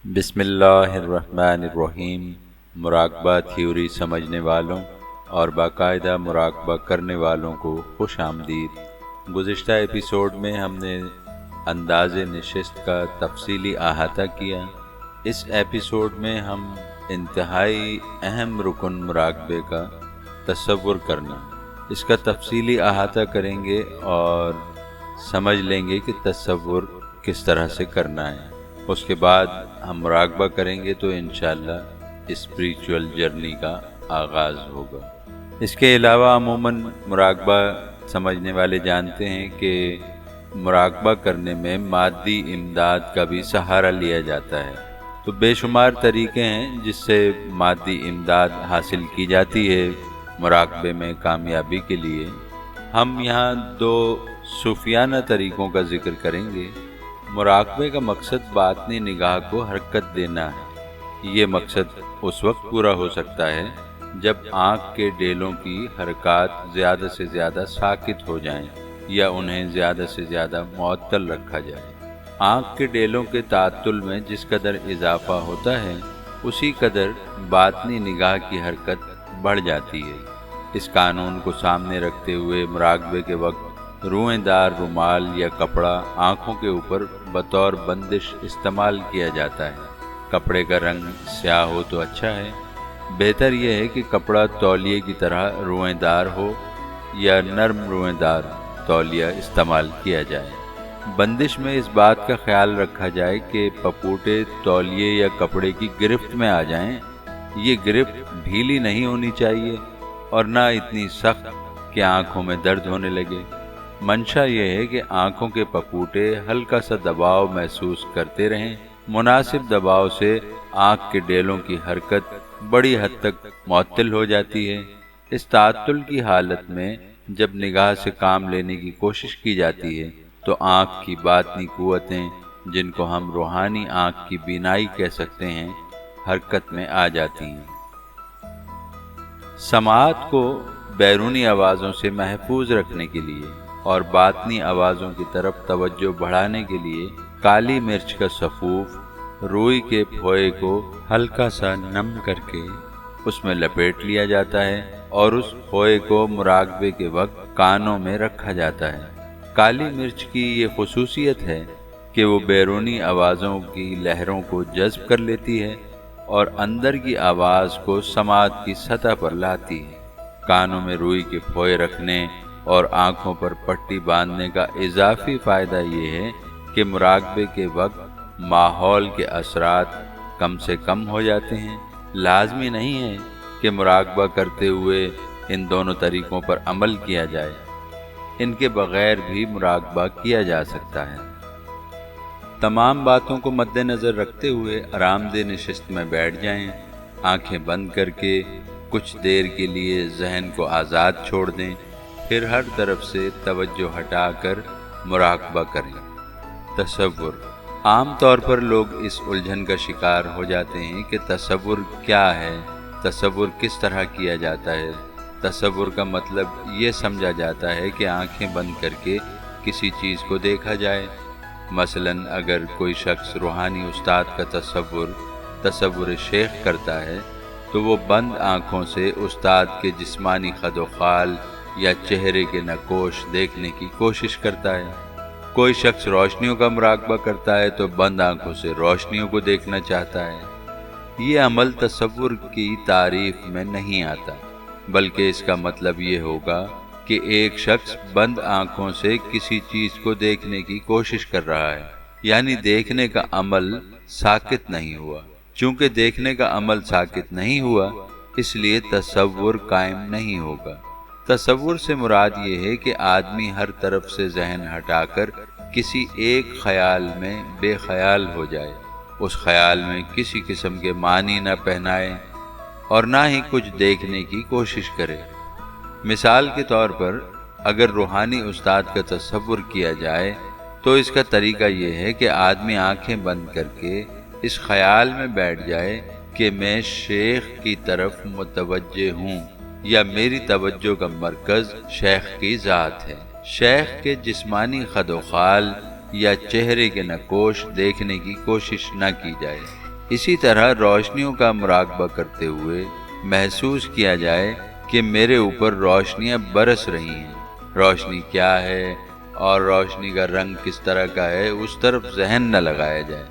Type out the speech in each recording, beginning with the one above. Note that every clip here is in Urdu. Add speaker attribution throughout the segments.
Speaker 1: بسم اللہ الرحمن الرحیم۔ مراقبہ تھیوری سمجھنے والوں اور باقاعدہ مراقبہ کرنے والوں کو خوش آمدید۔ گزشتہ ایپیسوڈ میں ہم نے انداز نشست کا تفصیلی احاطہ کیا۔ اس ایپیسوڈ میں ہم انتہائی اہم رکن مراقبے کا تصور کرنا، اس کا تفصیلی احاطہ کریں گے اور سمجھ لیں گے کہ تصور کس طرح سے کرنا ہے۔ اس کے بعد ہم مراقبہ کریں گے تو انشاءاللہ اسپریچول جرنی کا آغاز ہوگا۔ اس کے علاوہ عموماً مراقبہ سمجھنے والے جانتے ہیں کہ مراقبہ کرنے میں مادی امداد کا بھی سہارا لیا جاتا ہے، تو بے شمار طریقے ہیں جس سے مادی امداد حاصل کی جاتی ہے مراقبے میں کامیابی کے لیے۔ ہم یہاں دو صوفیانہ طریقوں کا ذکر کریں گے۔ مراقبے کا مقصد باطنی نگاہ کو حرکت دینا ہے۔ یہ مقصد اس وقت پورا ہو سکتا ہے جب آنکھ کے ڈیلوں کی حرکات زیادہ سے زیادہ ساکت ہو جائیں یا انہیں زیادہ سے زیادہ معطل رکھا جائے۔ آنکھ کے ڈیلوں کے تعطل میں جس قدر اضافہ ہوتا ہے اسی قدر باطنی نگاہ کی حرکت بڑھ جاتی ہے۔ اس قانون کو سامنے رکھتے ہوئے مراقبے کے وقت روئیں دار رومال یا کپڑا آنکھوں کے اوپر بطور بندش استعمال کیا جاتا ہے۔ کپڑے کا رنگ سیاہ ہو تو اچھا ہے، بہتر یہ ہے کہ کپڑا تولیے کی طرح روئیں دار ہو یا نرم روئیں دار تولیہ استعمال کیا جائے۔ بندش میں اس بات کا خیال رکھا جائے کہ پپوٹے تولیے یا کپڑے کی گرفت میں آ جائیں۔ یہ گرفت ڈھیلی نہیں ہونی چاہیے اور نہ اتنی سخت کہ آنکھوں میں درد ہونے لگے۔ منشا یہ ہے کہ آنکھوں کے پپوٹے ہلکا سا دباؤ محسوس کرتے رہیں۔ مناسب دباؤ سے آنکھ کے ڈیلوں کی حرکت بڑی حد تک معطل ہو جاتی ہے۔ اس تعطل کی حالت میں جب نگاہ سے کام لینے کی کوشش کی جاتی ہے تو آنکھ کی باطنی قوتیں، جن کو ہم روحانی آنکھ کی بینائی کہہ سکتے ہیں، حرکت میں آ جاتی ہیں۔ سماعت کو بیرونی آوازوں سے محفوظ رکھنے کے لیے اور باطنی آوازوں کی طرف توجہ بڑھانے کے لیے کالی مرچ کا سفوف روئی کے پھوئے کو ہلکا سا نم کر کے اس میں لپیٹ لیا جاتا ہے اور اس پھوئے کو مراقبے کے وقت کانوں میں رکھا جاتا ہے۔ کالی مرچ کی یہ خصوصیت ہے کہ وہ بیرونی آوازوں کی لہروں کو جذب کر لیتی ہے اور اندر کی آواز کو سماعت کی سطح پر لاتی ہے۔ کانوں میں روئی کے پھوئے رکھنے اور آنکھوں پر پٹی باندھنے کا اضافی فائدہ یہ ہے کہ مراقبے کے وقت ماحول کے اثرات کم سے کم ہو جاتے ہیں۔ لازمی نہیں ہے کہ مراقبہ کرتے ہوئے ان دونوں طریقوں پر عمل کیا جائے، ان کے بغیر بھی مراقبہ کیا جا سکتا ہے۔ تمام باتوں کو مد نظر رکھتے ہوئے آرام دہ نشست میں بیٹھ جائیں۔ آنکھیں بند کر کے کچھ دیر کے لیے ذہن کو آزاد چھوڑ دیں، پھر ہر طرف سے توجہ ہٹا کر مراقبہ کریں۔ تصور۔ عام طور پر لوگ اس الجھن کا شکار ہو جاتے ہیں کہ تصور کیا ہے، تصور کس طرح کیا جاتا ہے۔ تصور کا مطلب یہ سمجھا جاتا ہے کہ آنکھیں بند کر کے کسی چیز کو دیکھا جائے۔ مثلاً اگر کوئی شخص روحانی استاد کا تصور شیخ کرتا ہے تو وہ بند آنکھوں سے استاد کے جسمانی خد و خال یا چہرے کے نقوش دیکھنے کی کوشش کرتا ہے۔ کوئی شخص روشنیوں کا مراقبہ کرتا ہے تو بند آنکھوں سے روشنیوں کو دیکھنا چاہتا ہے۔ یہ عمل تصور کی تعریف میں نہیں آتا، بلکہ اس کا مطلب یہ ہوگا کہ ایک شخص بند آنکھوں سے کسی چیز کو دیکھنے کی کوشش کر رہا ہے، یعنی دیکھنے کا عمل ساکت نہیں ہوا۔ چونکہ دیکھنے کا عمل ساکت نہیں ہوا، اس لیے تصور قائم نہیں ہوگا۔ تصور سے مراد یہ ہے کہ آدمی ہر طرف سے ذہن ہٹا کر کسی ایک خیال میں بے خیال ہو جائے، اس خیال میں کسی قسم کے معنی نہ پہنائے اور نہ ہی کچھ دیکھنے کی کوشش کرے۔ مثال کے طور پر اگر روحانی استاد کا تصور کیا جائے تو اس کا طریقہ یہ ہے کہ آدمی آنکھیں بند کر کے اس خیال میں بیٹھ جائے کہ میں شیخ کی طرف متوجہ ہوں یا میری توجہ کا مرکز شیخ کی ذات ہے۔ شیخ کے جسمانی خد و خال یا چہرے کے نقوش دیکھنے کی کوشش نہ کی جائے۔ اسی طرح روشنیوں کا مراقبہ کرتے ہوئے محسوس کیا جائے کہ میرے اوپر روشنیاں برس رہی ہیں۔ روشنی کیا ہے اور روشنی کا رنگ کس طرح کا ہے، اس طرف ذہن نہ لگایا جائے۔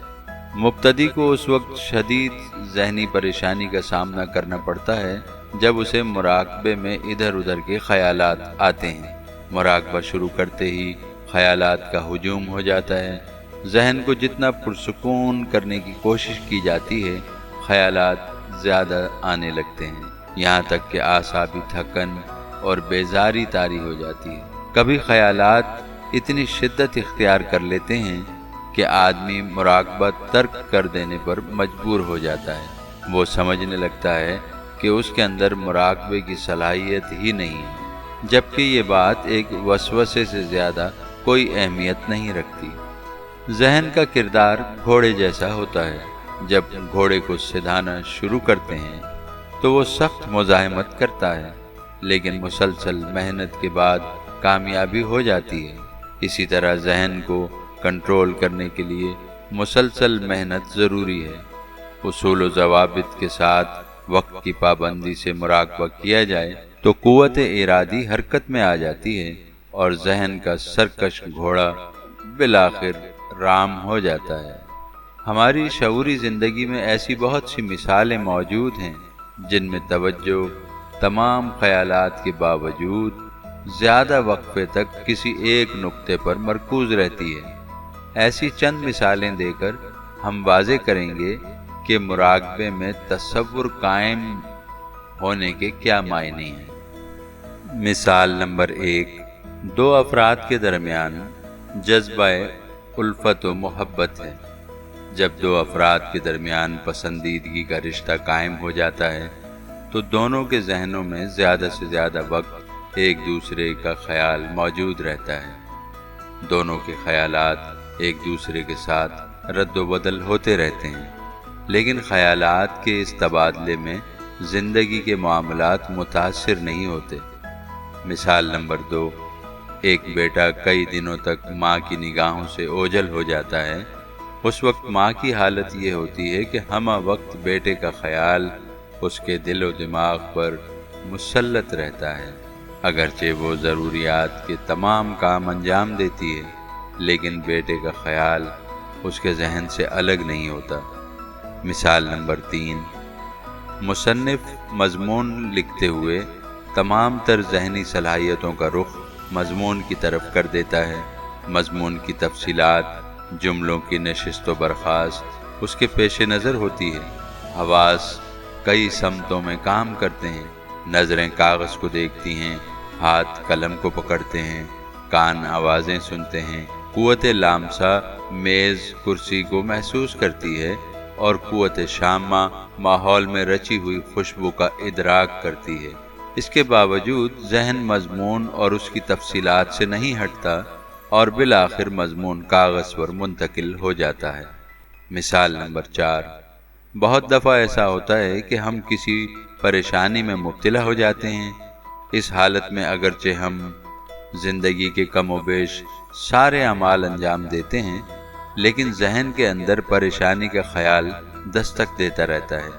Speaker 1: مبتدی کو اس وقت شدید ذہنی پریشانی کا سامنا کرنا پڑتا ہے جب اسے مراقبے میں ادھر ادھر کے خیالات آتے ہیں۔ مراقبہ شروع کرتے ہی خیالات کا ہجوم ہو جاتا ہے۔ ذہن کو جتنا پرسکون کرنے کی کوشش کی جاتی ہے، خیالات زیادہ آنے لگتے ہیں، یہاں تک کہ اعصابی تھکن اور بیزاری طاری ہو جاتی ہے۔ کبھی خیالات اتنی شدت اختیار کر لیتے ہیں کہ آدمی مراقبہ ترک کر دینے پر مجبور ہو جاتا ہے۔ وہ سمجھنے لگتا ہے کہ اس کے اندر مراقبے کی صلاحیت ہی نہیں ہے، جبکہ یہ بات ایک وسوسے سے زیادہ کوئی اہمیت نہیں رکھتی۔ ذہن کا کردار گھوڑے جیسا ہوتا ہے۔ جب گھوڑے کو سدھانا شروع کرتے ہیں تو وہ سخت مزاحمت کرتا ہے، لیکن مسلسل محنت کے بعد کامیابی ہو جاتی ہے۔ اسی طرح ذہن کو کنٹرول کرنے کے لیے مسلسل محنت ضروری ہے۔ اصول و ضوابط کے ساتھ وقت کی پابندی سے مراقبہ کیا جائے تو قوت ارادی حرکت میں آ جاتی ہے اور ذہن کا سرکش گھوڑا بالآخر رام ہو جاتا ہے۔ ہماری شعوری زندگی میں ایسی بہت سی مثالیں موجود ہیں جن میں توجہ تمام خیالات کے باوجود زیادہ وقفے تک کسی ایک نقطے پر مرکوز رہتی ہے۔ ایسی چند مثالیں دے کر ہم واضح کریں گے کہ مراقبے میں تصور قائم ہونے کے کیا معنی ہیں۔ مثال نمبر 1، دو افراد کے درمیان جذبہ الفت و محبت ہے۔ جب دو افراد کے درمیان پسندیدگی کا رشتہ قائم ہو جاتا ہے تو دونوں کے ذہنوں میں زیادہ سے زیادہ وقت ایک دوسرے کا خیال موجود رہتا ہے۔ دونوں کے خیالات ایک دوسرے کے ساتھ رد و بدل ہوتے رہتے ہیں، لیکن خیالات کے اس تبادلے میں زندگی کے معاملات متاثر نہیں ہوتے۔ مثال نمبر 2، ایک بیٹا کئی دنوں تک ماں کی نگاہوں سے اوجھل ہو جاتا ہے۔ اس وقت ماں کی حالت یہ ہوتی ہے کہ ہمہ وقت بیٹے کا خیال اس کے دل و دماغ پر مسلط رہتا ہے۔ اگرچہ وہ ضروریات کے تمام کام انجام دیتی ہے، لیکن بیٹے کا خیال اس کے ذہن سے الگ نہیں ہوتا۔ مثال نمبر 3، مصنف مضمون لکھتے ہوئے تمام تر ذہنی صلاحیتوں کا رخ مضمون کی طرف کر دیتا ہے۔ مضمون کی تفصیلات، جملوں کی نشست و برخاست اس کے پیش نظر ہوتی ہے۔ حواس کئی سمتوں میں کام کرتے ہیں۔ نظریں کاغذ کو دیکھتی ہیں، ہاتھ قلم کو پکڑتے ہیں، کان آوازیں سنتے ہیں، قوت لامسہ میز کرسی کو محسوس کرتی ہے اور قوت شامہ ماحول میں رچی ہوئی خوشبو کا ادراک کرتی ہے۔ اس کے باوجود ذہن مضمون اور اس کی تفصیلات سے نہیں ہٹتا اور بالآخر مضمون کاغذ پر منتقل ہو جاتا ہے۔ مثال نمبر 4، بہت دفعہ ایسا ہوتا ہے کہ ہم کسی پریشانی میں مبتلا ہو جاتے ہیں۔ اس حالت میں اگرچہ ہم زندگی کے کم و بیش سارے اعمال انجام دیتے ہیں، لیکن ذہن کے اندر پریشانی کا خیال دستک دیتا رہتا ہے۔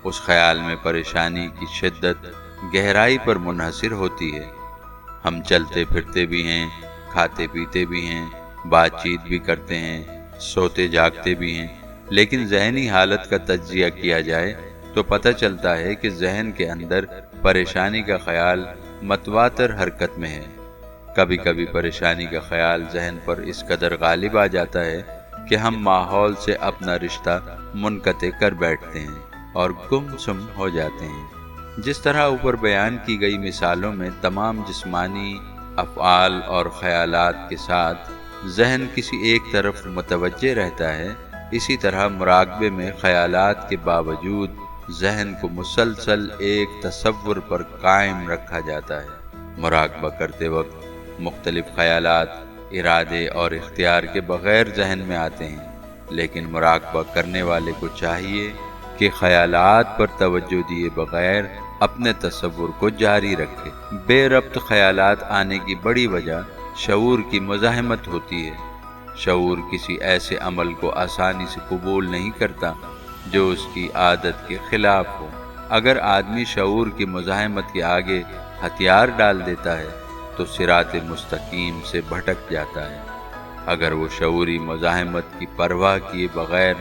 Speaker 1: اس خیال میں پریشانی کی شدت گہرائی پر منحصر ہوتی ہے۔ ہم چلتے پھرتے بھی ہیں، کھاتے پیتے بھی ہیں، بات چیت بھی کرتے ہیں، سوتے جاگتے بھی ہیں، لیکن ذہنی حالت کا تجزیہ کیا جائے تو پتہ چلتا ہے کہ ذہن کے اندر پریشانی کا خیال متواتر حرکت میں ہے۔ کبھی کبھی پریشانی کا خیال ذہن پر اس قدر غالب آ جاتا ہے کہ ہم ماحول سے اپنا رشتہ منقطع کر بیٹھتے ہیں اور گم سم ہو جاتے ہیں۔ جس طرح اوپر بیان کی گئی مثالوں میں تمام جسمانی افعال اور خیالات کے ساتھ ذہن کسی ایک طرف متوجہ رہتا ہے، اسی طرح مراقبے میں خیالات کے باوجود ذہن کو مسلسل ایک تصور پر قائم رکھا جاتا ہے۔ مراقبہ کرتے وقت مختلف خیالات ارادے اور اختیار کے بغیر ذہن میں آتے ہیں، لیکن مراقبہ کرنے والے کو چاہیے کہ خیالات پر توجہ دیے بغیر اپنے تصور کو جاری رکھے۔ بے ربط خیالات آنے کی بڑی وجہ شعور کی مزاحمت ہوتی ہے۔ شعور کسی ایسے عمل کو آسانی سے قبول نہیں کرتا جو اس کی عادت کے خلاف ہو۔ اگر آدمی شعور کی مزاحمت کے آگے ہتھیار ڈال دیتا ہے تو صراط مستقیم سے بھٹک جاتا ہے۔ اگر وہ شعوری مزاحمت کی پرواہ کیے بغیر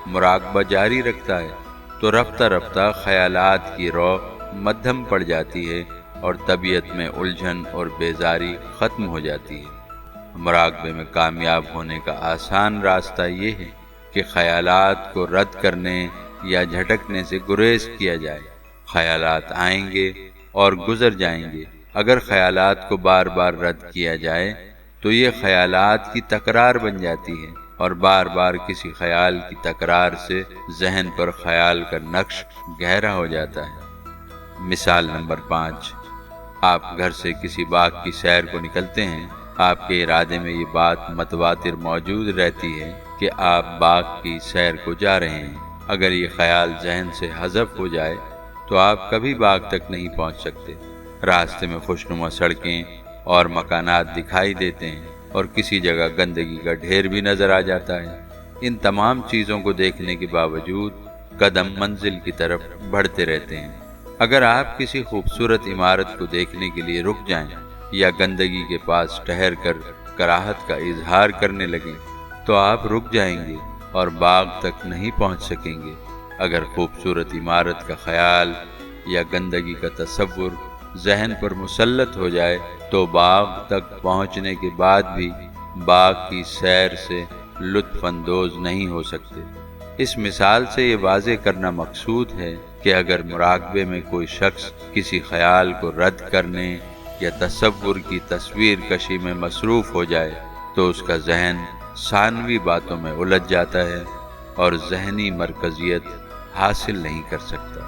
Speaker 1: مراقبہ جاری رکھتا ہے تو رفتہ رفتہ خیالات کی رو مدھم پڑ جاتی ہے اور طبیعت میں الجھن اور بیزاری ختم ہو جاتی ہے۔ مراقبے میں کامیاب ہونے کا آسان راستہ یہ ہے کہ خیالات کو رد کرنے یا جھٹکنے سے گریز کیا جائے۔ خیالات آئیں گے اور گزر جائیں گے۔ اگر خیالات کو بار بار رد کیا جائے تو یہ خیالات کی تکرار بن جاتی ہے، اور بار بار کسی خیال کی تکرار سے ذہن پر خیال کا نقش گہرا ہو جاتا ہے۔ مثال نمبر 5، آپ گھر سے کسی باغ کی سیر کو نکلتے ہیں۔ آپ کے ارادے میں یہ بات متواتر موجود رہتی ہے کہ آپ باغ کی سیر کو جا رہے ہیں۔ اگر یہ خیال ذہن سے حذف ہو جائے تو آپ کبھی باغ تک نہیں پہنچ سکتے۔ راستے میں خوشنما سڑکیں اور مکانات دکھائی دیتے ہیں اور کسی جگہ گندگی کا ڈھیر بھی نظر آ جاتا ہے۔ ان تمام چیزوں کو دیکھنے کے باوجود قدم منزل کی طرف بڑھتے رہتے ہیں۔ اگر آپ کسی خوبصورت عمارت کو دیکھنے کے لیے رک جائیں یا گندگی کے پاس ٹھہر کر کراہت کا اظہار کرنے لگیں تو آپ رک جائیں گے اور باغ تک نہیں پہنچ سکیں گے۔ اگر خوبصورت عمارت کا خیال یا گندگی کا تصور ذہن پر مسلط ہو جائے تو باغ تک پہنچنے کے بعد بھی باغ کی سیر سے لطف اندوز نہیں ہو سکتے۔ اس مثال سے یہ واضح کرنا مقصود ہے کہ اگر مراقبے میں کوئی شخص کسی خیال کو رد کرنے یا تصور کی تصویر کشی میں مصروف ہو جائے تو اس کا ذہن ثانوی باتوں میں الجھ جاتا ہے اور ذہنی مرکزیت حاصل نہیں کر سکتا۔